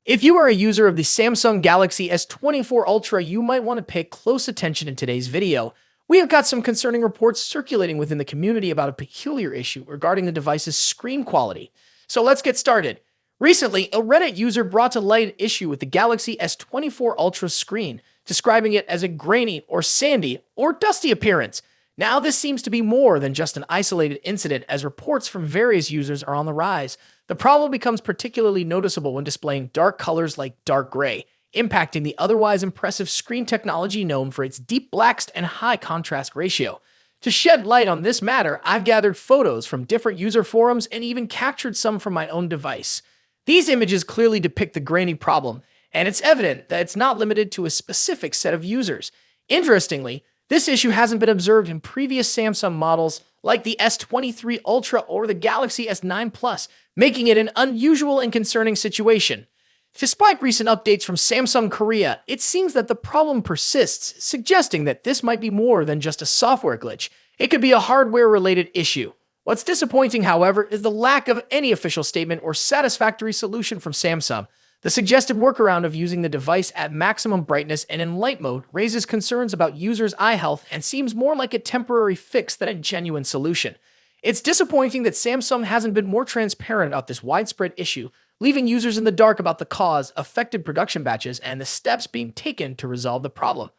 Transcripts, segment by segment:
If you are a user of the Samsung Galaxy S24 Ultra, you might want to pay close attention in today's video. We have got some concerning reports circulating within the community about a peculiar issue regarding the device's screen quality. So let's get started. Recently, a Reddit user brought to light an issue with the Galaxy S24 Ultra screen, describing it as a grainy or sandy or dusty appearance. Now, this seems to be more than just an isolated incident, as reports from various users are on the rise. The problem becomes particularly noticeable when displaying dark colors like dark gray, impacting the otherwise impressive screen technology known for its deep blacks and high contrast ratio. To shed light on this matter, I've gathered photos from different user forums and even captured some from my own device. These images clearly depict the grainy problem, and it's evident that it's not limited to a specific set of users. Interestingly, this issue hasn't been observed in previous Samsung models like the S23 Ultra or the Galaxy S9 Plus, making it an unusual and concerning situation. Despite recent updates from Samsung Korea, it seems that the problem persists, suggesting that this might be more than just a software glitch. It could be a hardware-related issue. What's disappointing, however, is the lack of any official statement or satisfactory solution from Samsung. The suggested workaround of using the device at maximum brightness and in light mode raises concerns about users' eye health and seems more like a temporary fix than a genuine solution. It's disappointing that Samsung hasn't been more transparent about this widespread issue, leaving users in the dark about the cause, affected production batches, and the steps being taken to resolve the problem.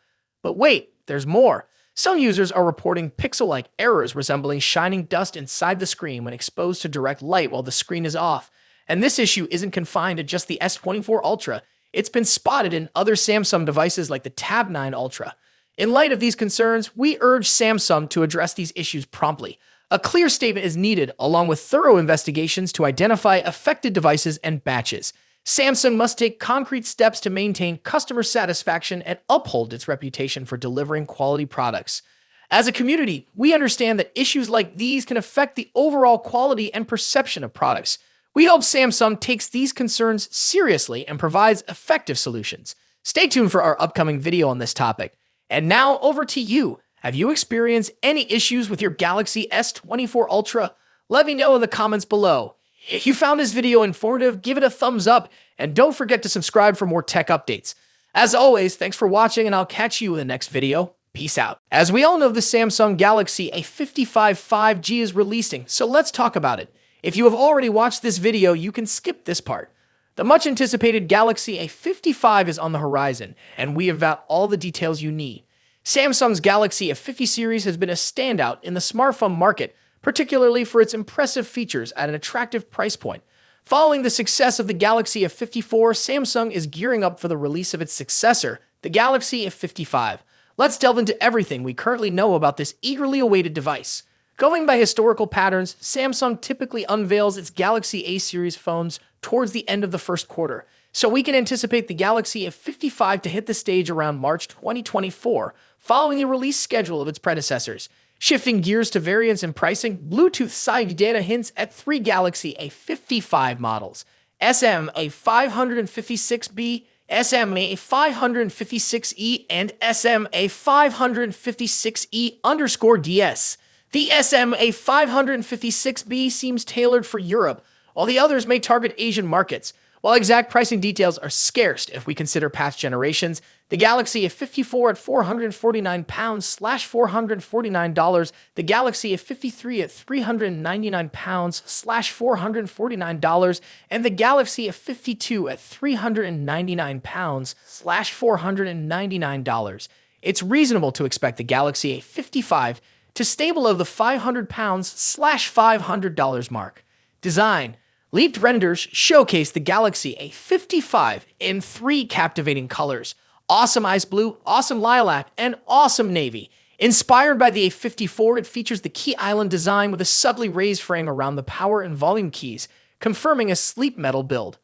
But wait, there's more. Some users are reporting pixel-like errors resembling shining dust inside the screen when exposed to direct light while the screen is off. And this issue isn't confined to just the S24 Ultra. It's been spotted in other Samsung devices like the Tab 9 Ultra. In light of these concerns, we urge Samsung to address these issues promptly. A clear statement is needed, along with thorough investigations to identify affected devices and batches. Samsung must take concrete steps to maintain customer satisfaction and uphold its reputation for delivering quality products. As a community, we understand that issues like these can affect the overall quality and perception of products. We hope Samsung takes these concerns seriously and provides effective solutions. Stay tuned for our upcoming video on this topic. And now, over to you. Have you experienced any issues with your Galaxy S24 Ultra? Let me know in the comments below. If you found this video informative, give it a thumbs up, and don't forget to subscribe for more tech updates. As always, thanks for watching, and I'll catch you in the next video. Peace out. As we all know, the Samsung Galaxy A55 5G is releasing, so let's talk about it. If you have already watched this video, you can skip this part. The much-anticipated Galaxy A55 is on the horizon, and we have got all the details you need. Samsung's Galaxy A50 series has been a standout in the smartphone market, particularly for its impressive features at an attractive price point. Following the success of the Galaxy A54, Samsung is gearing up for the release of its successor, the Galaxy A55. Let's delve into everything we currently know about this eagerly awaited device. Going by historical patterns, Samsung typically unveils its Galaxy A series phones towards the end of the first quarter, so we can anticipate the Galaxy A55 to hit the stage around March 2024, following the release schedule of its predecessors. Shifting gears to variants and pricing, Bluetooth side data hints at three Galaxy A55 models: SMA556B, SMA556E, and SMA556E_DS. The SMA556B seems tailored for Europe, while the others may target Asian markets. While exact pricing details are scarce if we consider past generations, the Galaxy A54 at £449/$449, the Galaxy A53 at £399/$449, and the Galaxy A52 at £399/$499. It's reasonable to expect the Galaxy A55 to stay below the £500/$500 mark. Design. Leaked renders showcase the Galaxy A55 in three captivating colors: awesome ice blue, awesome lilac, and awesome navy. Inspired by the A54, it features the key island design with a subtly raised frame around the power and volume keys, confirming a sleek metal build.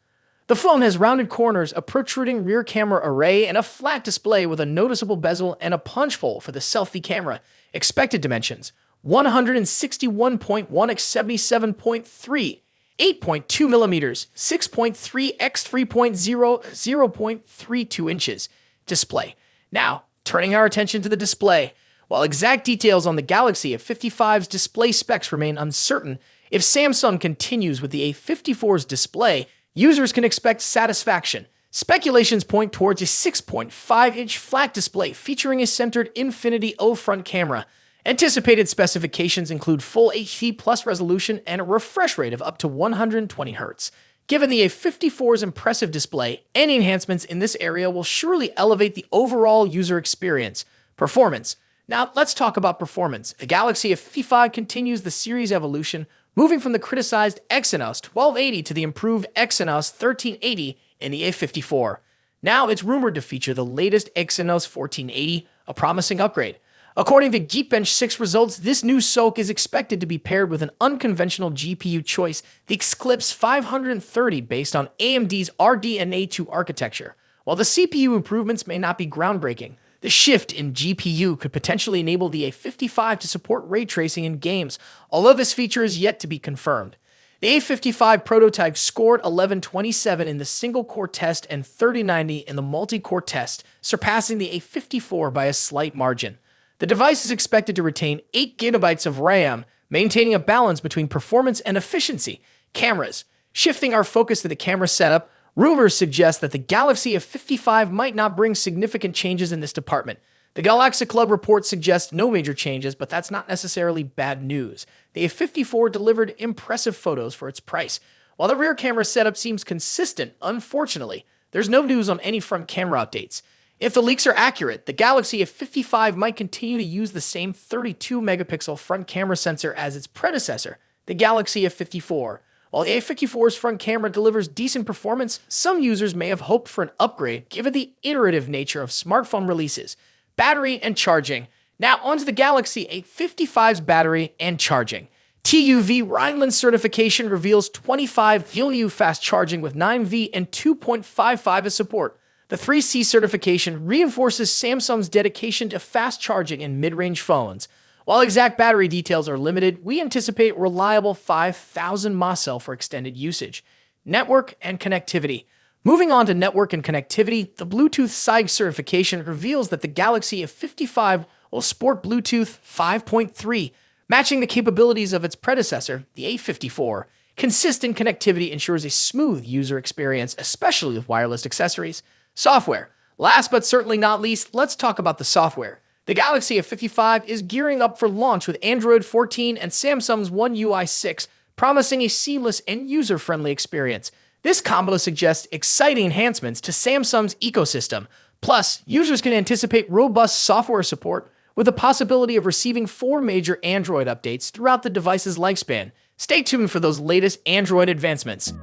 The phone has rounded corners, a protruding rear camera array, and a flat display with a noticeable bezel and a punch hole for the selfie camera. Expected dimensions: 161.1 x 77.3, 8.2 millimeters, 6.3 x 3.0, 0.32 inches. Display. Now, turning our attention to the display. While exact details on the Galaxy A55's display specs remain uncertain, if Samsung continues with the A54's display, users can expect satisfaction. Speculations point towards a 6.5-inch flat display featuring a centered Infinity O front camera. Anticipated specifications include full HD plus resolution and a refresh rate of up to 120 Hz. Given the A54's impressive display, any enhancements in this area will surely elevate the overall user experience. Performance. Now, let's talk about performance. The Galaxy S25 continues the series evolution, moving from the criticized Exynos 1280 to the improved Exynos 1380 in the A54. Now, it's rumored to feature the latest Exynos 1480, a promising upgrade. According to Geekbench 6 results, this new SoC is expected to be paired with an unconventional GPU choice, the Eclipse 530, based on AMD's RDNA 2 architecture. While the CPU improvements may not be groundbreaking, the shift in GPU could potentially enable the A55 to support ray tracing in games, although this feature is yet to be confirmed. The A55 prototype scored 1127 in the single-core test and 3090 in the multi-core test, surpassing the A54 by a slight margin. The device is expected to retain 8 GB of RAM, maintaining a balance between performance and efficiency. Cameras. Shifting our focus to the camera setup, rumors suggest that the Galaxy S25 might not bring significant changes in this department. The Galaxy Club report suggests no major changes, but that's not necessarily bad news. The A54 delivered impressive photos for its price. While the rear camera setup seems consistent, unfortunately, there's no news on any front camera updates. If the leaks are accurate, the Galaxy S55 might continue to use the same 32-megapixel front camera sensor as its predecessor, the Galaxy S54. While the A54's front camera delivers decent performance, some users may have hoped for an upgrade given the iterative nature of smartphone releases. Battery and charging. Now onto the Galaxy S55's battery and charging. TÜV Rheinland certification reveals 25 VLU fast charging with 9V and 2.55 as support. The 3C certification reinforces Samsung's dedication to fast charging in mid-range phones. While exact battery details are limited, we anticipate reliable 5,000 mAh cell for extended usage. Network and connectivity. Moving on to network and connectivity, the Bluetooth SIG certification reveals that the Galaxy S55 will sport Bluetooth 5.3, matching the capabilities of its predecessor, the A54. Consistent connectivity ensures a smooth user experience, especially with wireless accessories. Software. Last but certainly not least, let's talk about the software. The Galaxy S55 is gearing up for launch with Android 14 and Samsung's One UI 6, promising a seamless and user-friendly experience. This combo suggests exciting enhancements to Samsung's ecosystem. Plus, users can anticipate robust software support with the possibility of receiving 4 major Android updates throughout the device's lifespan. Stay tuned for those latest Android advancements.